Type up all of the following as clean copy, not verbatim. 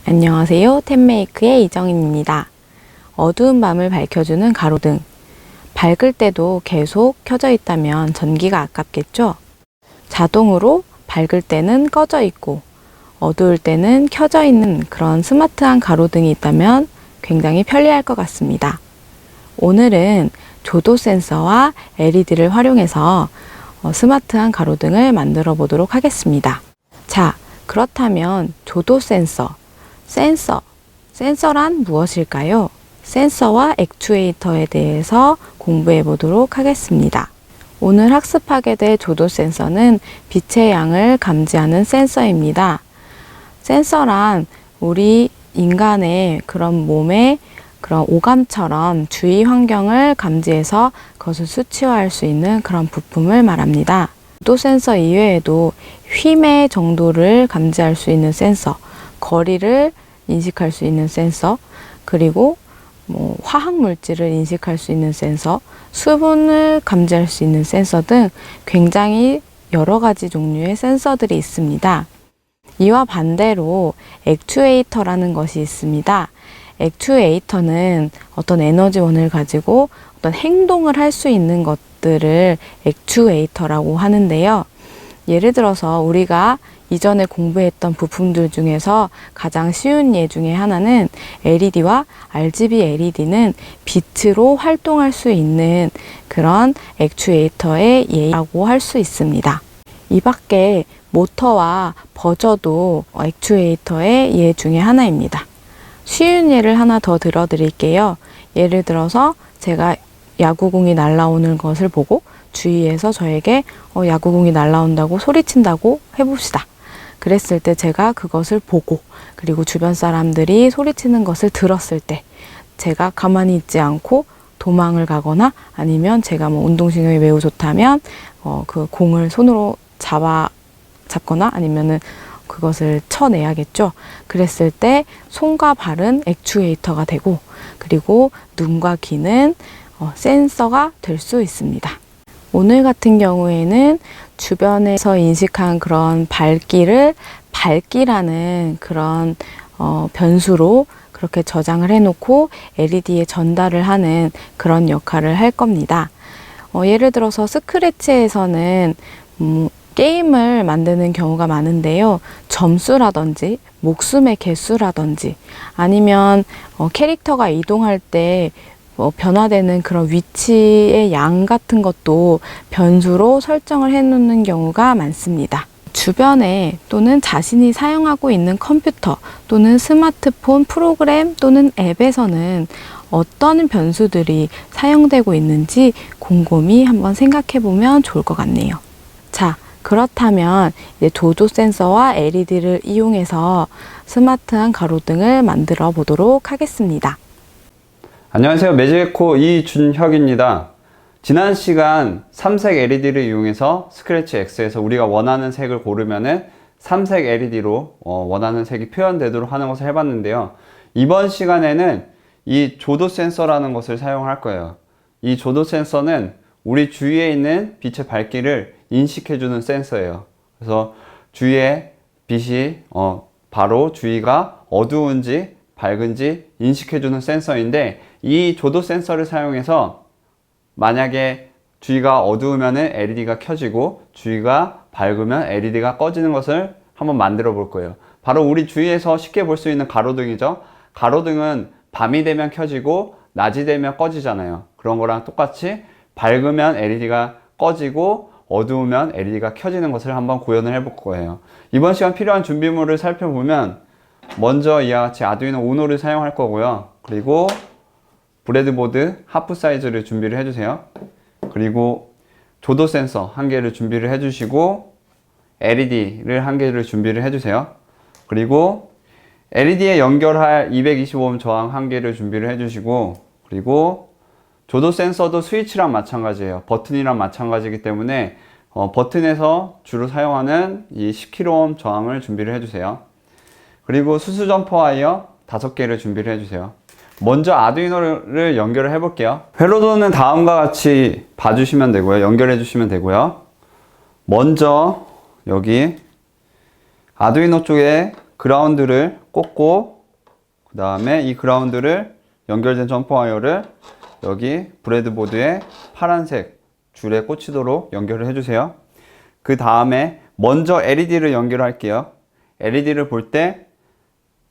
안녕하세요. 템메이크의 이정인입니다. 어두운 밤을 밝혀주는 가로등. 밝을 때도 계속 켜져 있다면 전기가 아깝겠죠? 자동으로 밝을 때는 꺼져 있고 어두울 때는 켜져 있는 그런 스마트한 가로등이 있다면 굉장히 편리할 것 같습니다. 오늘은 조도 센서와 LED를 활용해서 스마트한 가로등을 만들어 보도록 하겠습니다. 자, 그렇다면 조도 센서란 무엇일까요? 센서와 액추에이터에 대해서 공부해 보도록 하겠습니다. 오늘 학습하게 될 조도 센서는 빛의 양을 감지하는 센서입니다. 센서란 우리 인간의 그런 몸의 그런 오감처럼 주위 환경을 감지해서 그것을 수치화할 수 있는 그런 부품을 말합니다. 조도 센서 이외에도 휨의 정도를 감지할 수 있는 센서, 거리를 인식할 수 있는 센서, 그리고 화학 물질을 인식할 수 있는 센서, 수분을 감지할 수 있는 센서 등 굉장히 여러 가지 종류의 센서들이 있습니다. 이와 반대로 액추에이터라는 것이 있습니다. 액추에이터는 어떤 에너지원을 가지고 어떤 행동을 할 수 있는 것들을 액추에이터라고 하는데요. 예를 들어서 우리가 이전에 공부했던 부품들 중에서 가장 쉬운 예 중에 하나는 LED와 RGB LED는 빛으로 활동할 수 있는 그런 액추에이터의 예라고 할 수 있습니다. 이 밖에 모터와 버저도 액추에이터의 예 중에 하나입니다. 쉬운 예를 하나 더 들어드릴게요. 예를 들어서 제가 야구공이 날아오는 것을 보고 주위에서 저에게 야구공이 날아온다고 소리친다고 해봅시다. 그랬을 때 제가 그것을 보고 그리고 주변 사람들이 소리치는 것을 들었을 때 제가 가만히 있지 않고 도망을 가거나 아니면 제가 운동신경이 매우 좋다면 그 공을 손으로 잡거나 아니면은 그것을 쳐내야겠죠. 그랬을 때 손과 발은 액추에이터가 되고 그리고 눈과 귀는 센서가 될 수 있습니다. 오늘 같은 경우에는 주변에서 인식한 그런 밝기를 밝기라는 그런 변수로 그렇게 저장을 해놓고 LED에 전달을 하는 그런 역할을 할 겁니다. 예를 들어서 스크래치에서는 게임을 만드는 경우가 많은데요. 점수라든지 목숨의 개수라든지 아니면 캐릭터가 이동할 때 변화되는 그런 위치의 양 같은 것도 변수로 설정을 해 놓는 경우가 많습니다. 주변에 또는 자신이 사용하고 있는 컴퓨터 또는 스마트폰 프로그램 또는 앱에서는 어떤 변수들이 사용되고 있는지 곰곰이 한번 생각해 보면 좋을 것 같네요. 자, 그렇다면 이제 조도 센서와 LED를 이용해서 스마트한 가로등을 만들어 보도록 하겠습니다. 안녕하세요. 매직에코 이준혁입니다. 지난 시간 삼색 LED를 이용해서 스크래치 X에서 우리가 원하는 색을 고르면은 삼색 LED로 원하는 색이 표현되도록 하는 것을 해봤는데요. 이번 시간에는 이 조도 센서라는 것을 사용할 거예요. 이 조도 센서는 우리 주위에 있는 빛의 밝기를 인식해주는 센서예요. 그래서 주위에 빛이 바로 주위가 어두운지 밝은지 인식해주는 센서인데 이 조도 센서를 사용해서 만약에 주위가 어두우면 LED가 켜지고 주위가 밝으면 LED가 꺼지는 것을 한번 만들어 볼 거예요. 바로 우리 주위에서 쉽게 볼 수 있는 가로등이죠. 가로등은 밤이 되면 켜지고 낮이 되면 꺼지잖아요. 그런 거랑 똑같이 밝으면 LED가 꺼지고 어두우면 LED가 켜지는 것을 한번 구현을 해볼 거예요. 이번 시간 필요한 준비물을 살펴보면 먼저 이와 같이 아두이노 우노를 사용할 거고요. 그리고 브레드보드 하프 사이즈를 준비를 해주세요. 그리고 조도 센서 한 개를 준비를 해주시고 LED를 한 개를 준비를 해주세요. 그리고 LED에 연결할 225옴 저항 한 개를 준비를 해주시고 그리고 조도 센서도 스위치랑 마찬가지예요. 버튼이랑 마찬가지이기 때문에 버튼에서 주로 사용하는 이 10kΩ 저항을 준비를 해주세요. 그리고 수수 점퍼 와이어 5개를 준비를 해주세요. 먼저 아두이노를 연결을 해 볼게요. 회로도는 다음과 같이 봐주시면 되고요. 연결해 주시면 되고요. 먼저 여기 아두이노 쪽에 그라운드를 꽂고 그 다음에 이 그라운드를 연결된 점퍼 와이어를 여기 브레드보드에 파란색 줄에 꽂히도록 연결을 해주세요. 그 다음에 먼저 LED를 연결할게요. LED를 볼 때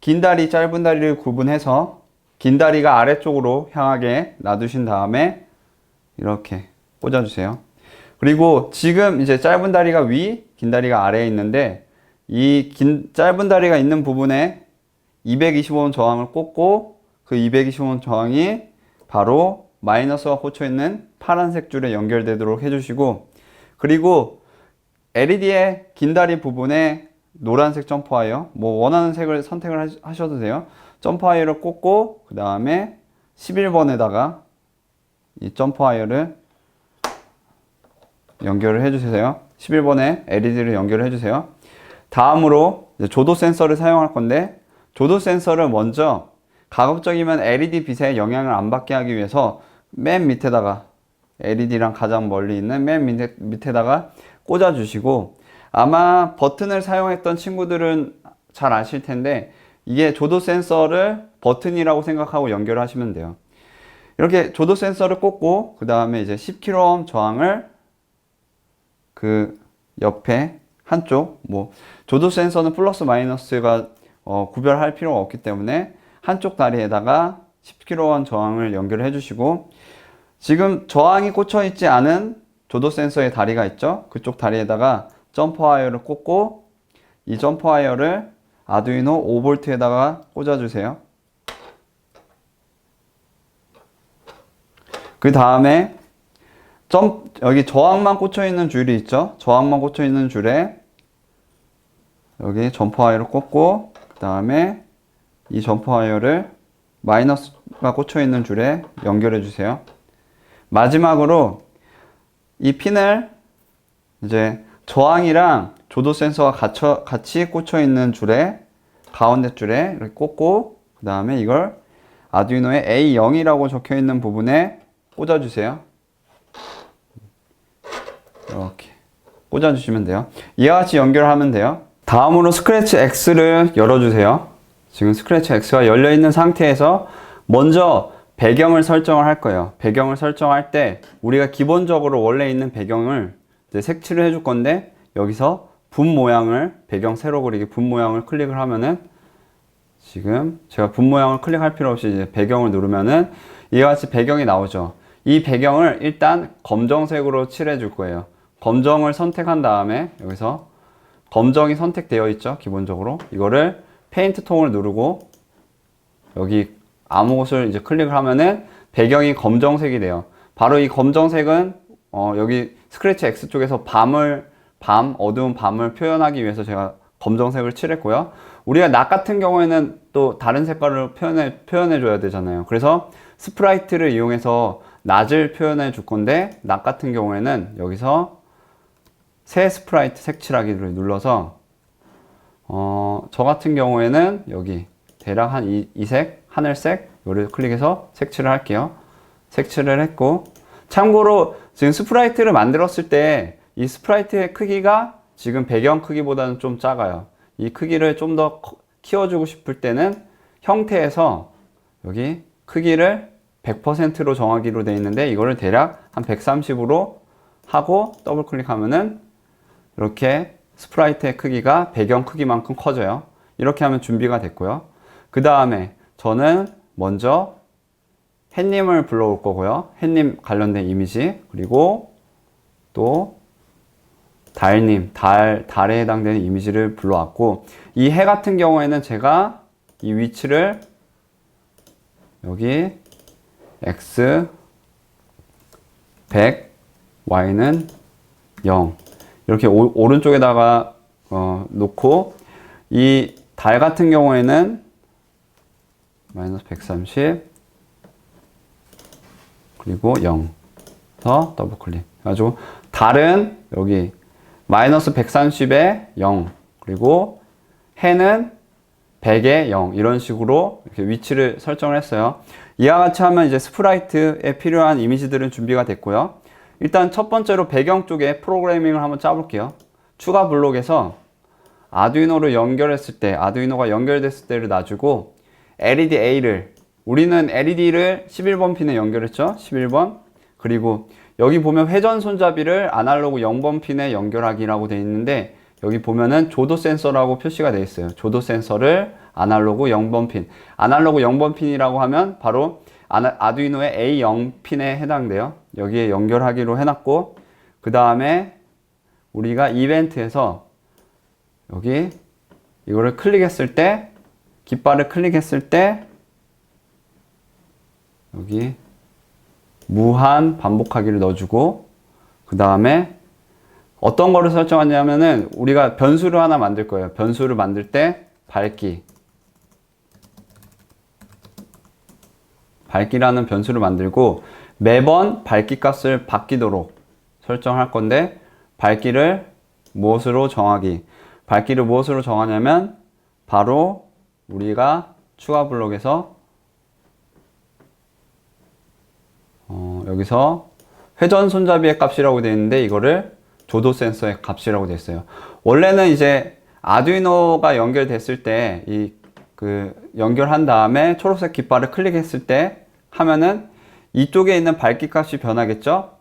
긴 다리, 짧은 다리를 구분해서 긴 다리가 아래쪽으로 향하게 놔두신 다음에 이렇게 꽂아주세요. 그리고 지금 이제 짧은 다리가 위, 긴 다리가 아래에 있는데 이 짧은 다리가 있는 부분에 220옴 저항을 꽂고 그 220옴 저항이 바로 마이너스가 꽂혀 있는 파란색 줄에 연결되도록 해주시고, 그리고 LED의 긴 다리 부분에 노란색 점퍼 와이어, 뭐 원하는 색을 선택을 하셔도 돼요. 점퍼 와이어를 꽂고 그 다음에 11번에다가 이 점퍼 와이어를 연결을 해주세요. 11번에 LED를 연결을 해주세요. 다음으로 조도 센서를 사용할 건데, 조도 센서를 먼저 가급적이면 LED 빛에 영향을 안 받게 하기 위해서 맨 밑에다가, LED랑 가장 멀리 있는 맨 밑에다가 꽂아 주시고, 아마 버튼을 사용했던 친구들은 잘 아실 텐데 이게 조도 센서를 버튼이라고 생각하고 연결하시면 돼요. 이렇게 조도 센서를 꽂고 그 다음에 이제 10kΩ 저항을 그 옆에 한쪽, 뭐 조도 센서는 플러스 마이너스가 구별할 필요가 없기 때문에 한쪽 다리에다가 10kΩ 저항을 연결해 주시고, 지금 저항이 꽂혀 있지 않은 조도 센서의 다리가 있죠. 그쪽 다리에다가 점퍼 와이어를 꽂고 이 점퍼 와이어를 아두이노 5V에다가 꽂아 주세요. 그 다음에 여기 저항만 꽂혀 있는 줄이 있죠. 저항만 꽂혀 있는 줄에 여기 점퍼 와이어를 꽂고 그 다음에 이 점퍼 와이어를 마이너스가 꽂혀 있는 줄에 연결해 주세요. 마지막으로 이 핀을 이제 저항이랑 조도 센서가 같이 꽂혀 있는 줄에, 가운데 줄에 이렇게 꽂고 그 다음에 이걸 아두이노에 A0이라고 적혀 있는 부분에 꽂아 주세요. 이렇게 꽂아 주시면 돼요. 이와 같이 연결하면 돼요. 다음으로 스크래치 X를 열어주세요. 지금 스크래치 X가 열려 있는 상태에서 먼저 배경을 설정을 할 거예요. 배경을 설정할 때 우리가 기본적으로 원래 있는 배경을 이제 색칠을 해줄 건데, 여기서 분 모양을, 배경 세로 그리기 분 모양을 클릭을 하면은, 지금 제가 분 모양을 클릭할 필요 없이 이제 배경을 누르면은 이와 같이 배경이 나오죠. 이 배경을 일단 검정색으로 칠해 줄 거예요. 검정을 선택한 다음에 여기서 검정이 선택되어 있죠. 기본적으로 이거를 페인트 통을 누르고 여기 아무 곳을 이제 클릭을 하면은 배경이 검정색이 돼요. 바로 이 검정색은 여기 스크래치 X 쪽에서 어두운 밤을 표현하기 위해서 제가 검정색을 칠했고요. 우리가 낮 같은 경우에는 또 다른 색깔을 표현해 줘야 되잖아요. 그래서 스프라이트를 이용해서 낮을 표현해 줄 건데, 낮 같은 경우에는 여기서 새 스프라이트 색칠하기를 눌러서 저 같은 경우에는 여기 대략 한 이 색, 하늘색, 요를 클릭해서 색칠을 할게요. 색칠을 했고, 참고로 지금 스프라이트를 만들었을 때 이 스프라이트의 크기가 지금 배경 크기보다는 좀 작아요. 이 크기를 좀 더 키워주고 싶을 때는 형태에서 여기 크기를 100%로 정하기로 되어 있는데, 이거를 대략 한 130으로 하고 더블 클릭하면은 이렇게 스프라이트의 크기가 배경 크기만큼 커져요. 이렇게 하면 준비가 됐고요. 그 다음에 저는 먼저 햇님을 불러올 거고요. 햇님 관련된 이미지, 그리고 또 달님, 달에 해당되는 이미지를 불러왔고, 이 해 같은 경우에는 제가 이 위치를 여기 X 100, Y는 0 이렇게 오른쪽에다가 놓고, 이 달 같은 경우에는 마이너스 130 그리고 0 더 더블 클릭 해가지고 달은 여기 마이너스 130에 0 그리고 해는 100에 0 이런 식으로 이렇게 위치를 설정을 했어요. 이와 같이 하면 이제 스프라이트에 필요한 이미지들은 준비가 됐고요. 일단 첫 번째로 배경 쪽에 프로그래밍을 한번 짜볼게요. 추가 블록에서 아두이노를 연결했을 때, 아두이노가 연결됐을 때를 놔주고 LED A를, 우리는 LED를 11번 핀에 연결했죠. 11번. 그리고 여기 보면 회전 손잡이를 아날로그 0번 핀에 연결하기라고 되어 있는데, 여기 보면은 조도 센서라고 표시가 되어 있어요. 조도 센서를 아날로그 0번 핀. 아날로그 0번 핀이라고 하면 바로 아두이노의 A0 핀에 해당돼요. 여기에 연결하기로 해놨고, 그 다음에 우리가 이벤트에서 여기 이거를 클릭했을 때, 깃발을 클릭했을 때 여기 무한 반복하기를 넣어주고, 그 다음에 어떤 거를 설정하냐면은 우리가 변수를 하나 만들 거예요. 변수를 만들 때 밝기라는 변수를 만들고 매번 밝기 값을 바뀌도록 설정할 건데, 밝기를 무엇으로 정하냐면 바로 우리가 추가 블록에서 여기서 회전 손잡이의 값이라고 되어 있는데, 이거를 조도 센서의 값이라고 되어 있어요. 원래는 이제 아두이노가 연결됐을 때 연결한 다음에 초록색 깃발을 클릭했을 때 하면은 이쪽에 있는 밝기 값이 변하겠죠?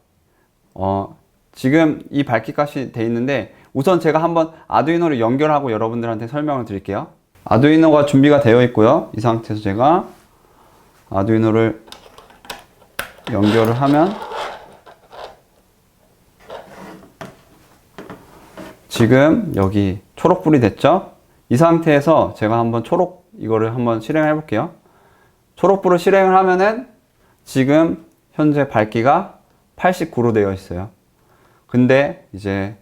지금 이 밝기 값이 돼 있는데, 우선 제가 한번 아두이노를 연결하고 여러분들한테 설명을 드릴게요. 아두이노가 준비가 되어 있고요. 이 상태에서 제가 아두이노를 연결을 하면 지금 여기 초록불이 됐죠? 이 상태에서 제가 한번 이거를 한번 실행을 해볼게요. 초록불을 실행을 하면은 지금 현재 밝기가 89로 되어 있어요. 근데 이제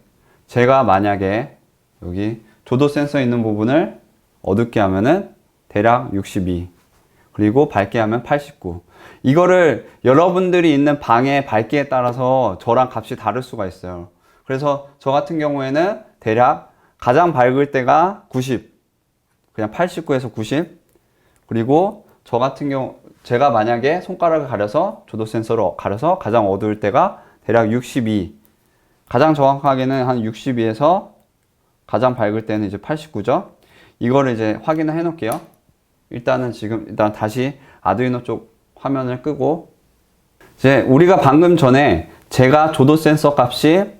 제가 만약에 여기 조도 센서 있는 부분을 어둡게 하면은 대략 62, 그리고 밝게 하면 89. 이거를 여러분들이 있는 방의 밝기에 따라서 저랑 값이 다를 수가 있어요. 그래서 저 같은 경우에는 대략 가장 밝을 때가 90, 그냥 89에서 90. 그리고 저 같은 경우 제가 만약에 손가락을 가려서 조도 센서로 가려서 가장 어두울 때가 대략 62, 가장 정확하게는 한 62에서 가장 밝을 때는 이제 89죠. 이거를 이제 확인을 해 놓을게요. 일단 다시 아두이노 쪽 화면을 끄고, 이제 우리가 방금 전에 제가 조도 센서 값이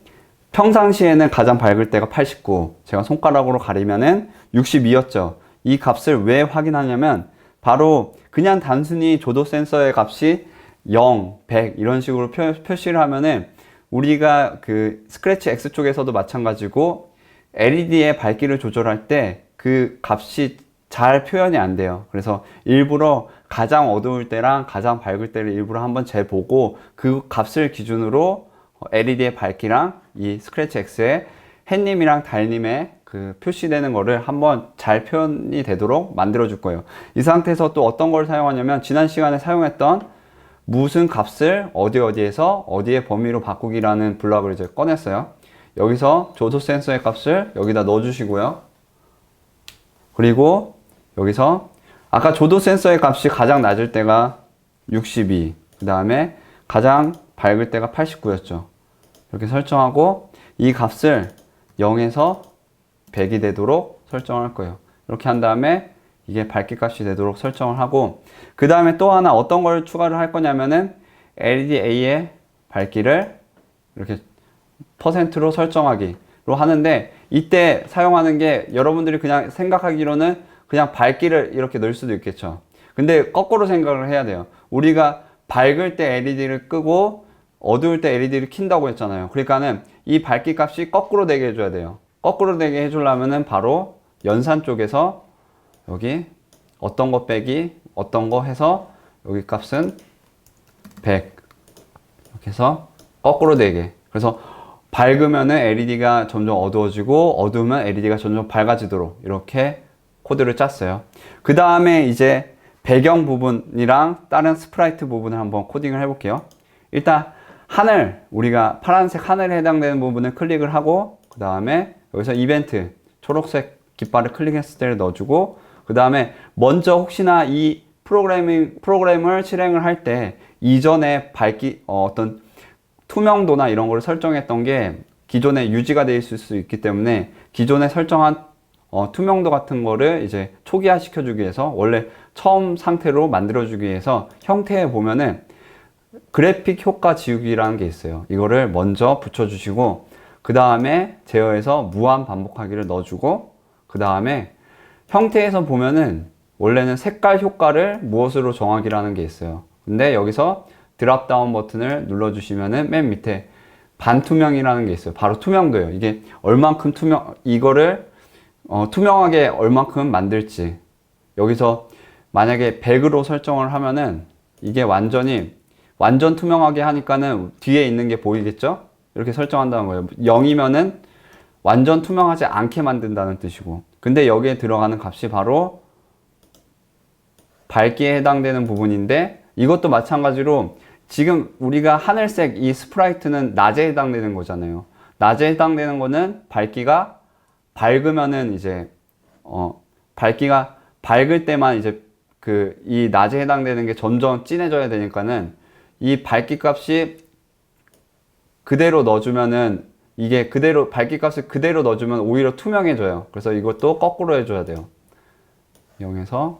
평상시에는 가장 밝을 때가 89, 제가 손가락으로 가리면은 62였죠. 이 값을 왜 확인하냐면 바로 그냥 단순히 조도 센서의 값이 0, 100 이런 식으로 표시를 하면은 우리가 그 스크래치 X 쪽에서도 마찬가지고 LED의 밝기를 조절할 때 그 값이 잘 표현이 안 돼요. 그래서 일부러 가장 어두울 때랑 가장 밝을 때를 일부러 한번 재보고 그 값을 기준으로 LED의 밝기랑 이 스크래치 X의 햇님이랑 달님의 그 표시되는 거를 한번 잘 표현이 되도록 만들어 줄 거예요. 이 상태에서 또 어떤 걸 사용하냐면 지난 시간에 사용했던 무슨 값을 어디에서 어디의 범위로 바꾸기라는 블럭을 이제 꺼냈어요. 여기서 조도 센서의 값을 여기다 넣어 주시고요. 그리고 여기서 아까 조도 센서의 값이 가장 낮을 때가 62, 그 다음에 가장 밝을 때가 89였죠. 이렇게 설정하고 이 값을 0에서 100이 되도록 설정할 거예요. 이렇게 한 다음에 이게 밝기 값이 되도록 설정을 하고, 그 다음에 또 하나 어떤 걸 추가를 할 거냐면은 LED A의 밝기를 이렇게 %로 설정하기로 하는데, 이때 사용하는 게 여러분들이 그냥 생각하기로는 그냥 밝기를 이렇게 넣을 수도 있겠죠. 근데 거꾸로 생각을 해야 돼요. 우리가 밝을 때 LED를 끄고 어두울 때 LED를 킨다고 했잖아요. 그러니까는 이 밝기 값이 거꾸로 되게 해줘야 돼요. 거꾸로 되게 해주려면은 바로 연산 쪽에서 여기 어떤 거 빼기 어떤 거 해서 여기 값은 100 이렇게 해서 거꾸로 되게, 그래서 밝으면은 LED가 점점 어두워지고 어두우면 LED가 점점 밝아지도록 이렇게 코드를 짰어요. 그 다음에 이제 배경 부분이랑 다른 스프라이트 부분을 한번 코딩을 해볼게요. 일단 하늘, 우리가 파란색 하늘에 해당되는 부분을 클릭을 하고, 그 다음에 여기서 이벤트 초록색 깃발을 클릭했을 때를 넣어주고, 그 다음에 먼저 혹시나 이 프로그램을 실행을 할 때 이전에 어떤 투명도나 이런 걸 설정했던 게 기존에 유지가 되어 있을 수 있기 때문에 기존에 설정한 투명도 같은 거를 이제 초기화 시켜주기 위해서 원래 처음 상태로 만들어주기 위해서 형태에 보면은 그래픽 효과 지우기라는 게 있어요. 이거를 먼저 붙여주시고 그 다음에 제어해서 무한 반복하기를 넣어주고 그 다음에 형태에서 보면은 원래는 색깔 효과를 무엇으로 정하기라는 게 있어요. 근데 여기서 드랍다운 버튼을 눌러주시면은 맨 밑에 반투명이라는 게 있어요. 바로 투명도예요. 이게 얼만큼 이거를 투명하게 얼만큼 만들지. 여기서 만약에 100으로 설정을 하면은 이게 완전 투명하게 하니까는 뒤에 있는 게 보이겠죠? 이렇게 설정한다는 거예요. 0이면은 완전 투명하지 않게 만든다는 뜻이고. 근데 여기에 들어가는 값이 바로 밝기에 해당되는 부분인데 이것도 마찬가지로 지금 우리가 하늘색 이 스프라이트는 낮에 해당되는 거잖아요. 낮에 해당되는 거는 밝기가 밝으면은 이제 밝기가 밝을 때만 이제 이 낮에 해당되는 게 점점 진해져야 되니까는 이 밝기 값이 그대로 넣어주면은 이게 그대로 밝기 값을 그대로 넣어주면 오히려 투명해져요. 그래서 이것도 거꾸로 해줘야 돼요. 0에서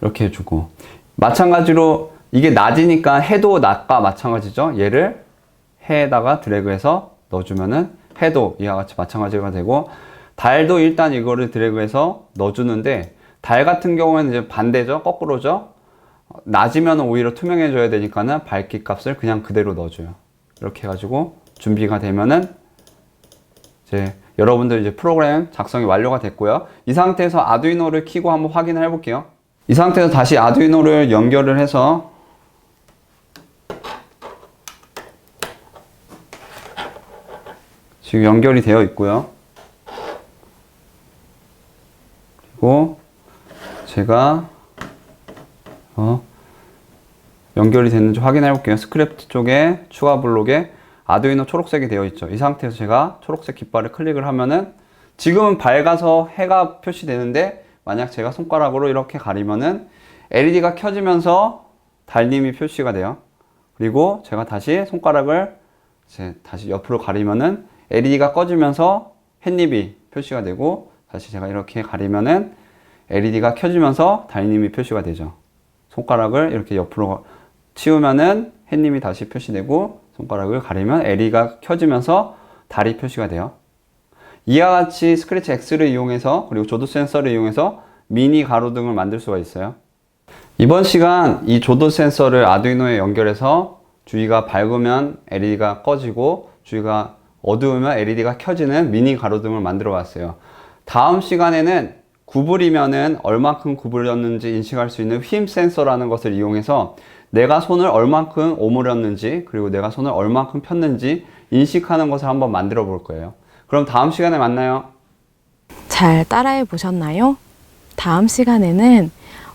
이렇게 해주고 마찬가지로 이게 낮이니까 해도 낮과 마찬가지죠. 얘를 해에다가 드래그해서 넣어주면은 해도 이와 같이 마찬가지가 되고 달도 일단 이거를 드래그해서 넣어주는데 달 같은 경우에는 이제 반대죠. 거꾸로죠. 낮이면 오히려 투명해져야 되니까는 밝기 값을 그냥 그대로 넣어줘요. 이렇게 해가지고 준비가 되면은 이제 여러분들 이제 프로그램 작성이 완료가 됐고요. 이 상태에서 아두이노를 켜고 한번 확인을 해볼게요. 이 상태에서 다시 아두이노를 연결을 해서 지금 연결이 되어 있고요. 그리고 제가 연결이 됐는지 확인해 볼게요. 스크립트 쪽에 추가 블록에 아두이노 초록색이 되어 있죠. 이 상태에서 제가 초록색 깃발을 클릭을 하면은 지금은 밝아서 해가 표시되는데 만약 제가 손가락으로 이렇게 가리면은 LED가 켜지면서 달님이 표시가 돼요. 그리고 제가 다시 손가락을 다시 옆으로 가리면은 LED가 꺼지면서 햇님이 표시가 되고 다시 제가 이렇게 가리면은 LED가 켜지면서 달님이 표시가 되죠. 손가락을 이렇게 옆으로 치우면은 햇님이 다시 표시되고 손가락을 가리면 LED가 켜지면서 달이 표시가 돼요. 이와 같이 스크래치 X를 이용해서 그리고 조도 센서를 이용해서 미니 가로등을 만들 수가 있어요. 이번 시간 이 조도 센서를 아두이노에 연결해서 주위가 밝으면 LED가 꺼지고 주위가 어두우면 LED가 켜지는 미니 가로등을 만들어 봤어요. 다음 시간에는 구부리면은 얼만큼 구부렸는지 인식할 수 있는 휨 센서라는 것을 이용해서 내가 손을 얼만큼 오므렸는지 그리고 내가 손을 얼만큼 폈는지 인식하는 것을 한번 만들어 볼 거예요. 그럼 다음 시간에 만나요. 잘 따라해 보셨나요? 다음 시간에는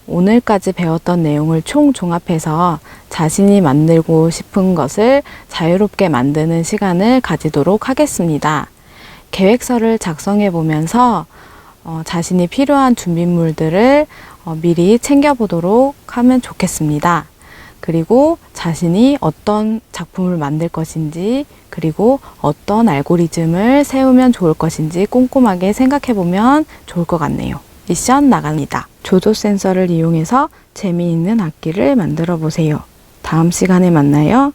오늘까지 배웠던 내용을 총종합해서 자신이 만들고 싶은 것을 자유롭게 만드는 시간을 가지도록 하겠습니다. 계획서를 작성해 보면서 자신이 필요한 준비물들을 미리 챙겨보도록 하면 좋겠습니다. 그리고 자신이 어떤 작품을 만들 것인지 그리고 어떤 알고리즘을 세우면 좋을 것인지 꼼꼼하게 생각해 보면 좋을 것 같네요. 미션 나갑니다. 조도 센서를 이용해서 재미있는 악기를 만들어 보세요. 다음 시간에 만나요.